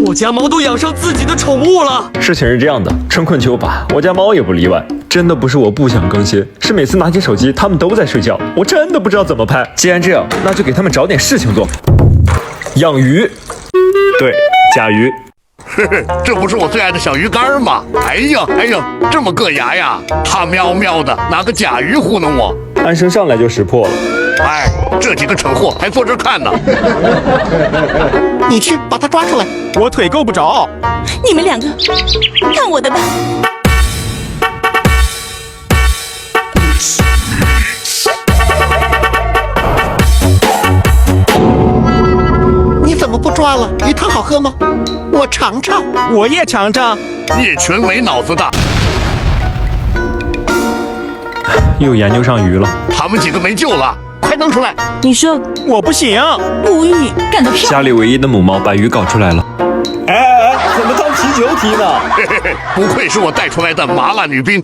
我家猫都养上自己的宠物了。事情是这样的，春困秋乏，我家猫也不例外。真的不是我不想更新，是每次拿起手机，它们都在睡觉，我真的不知道怎么拍。既然这样，那就给它们找点事情做。养鱼，对，甲鱼。嘿嘿，这不是我最爱的小鱼干吗？哎呀，这么硌牙呀！他喵喵的，拿个甲鱼糊弄我。安生上来就识破了。哎，这几个蠢货还坐这儿看呢。你去把他抓出来。我腿够不着。你们两个看我的吧。你怎么不抓了？鱼汤好喝吗？我尝尝。我也尝尝。叶群没脑子的，又研究上鱼了。他们几个没救了，快弄出来！你说我不行。无语，干得漂亮。家里唯一的母猫把鱼搞出来了。哎，怎么当皮球踢呢？嘿嘿嘿，不愧是我带出来的麻辣女兵。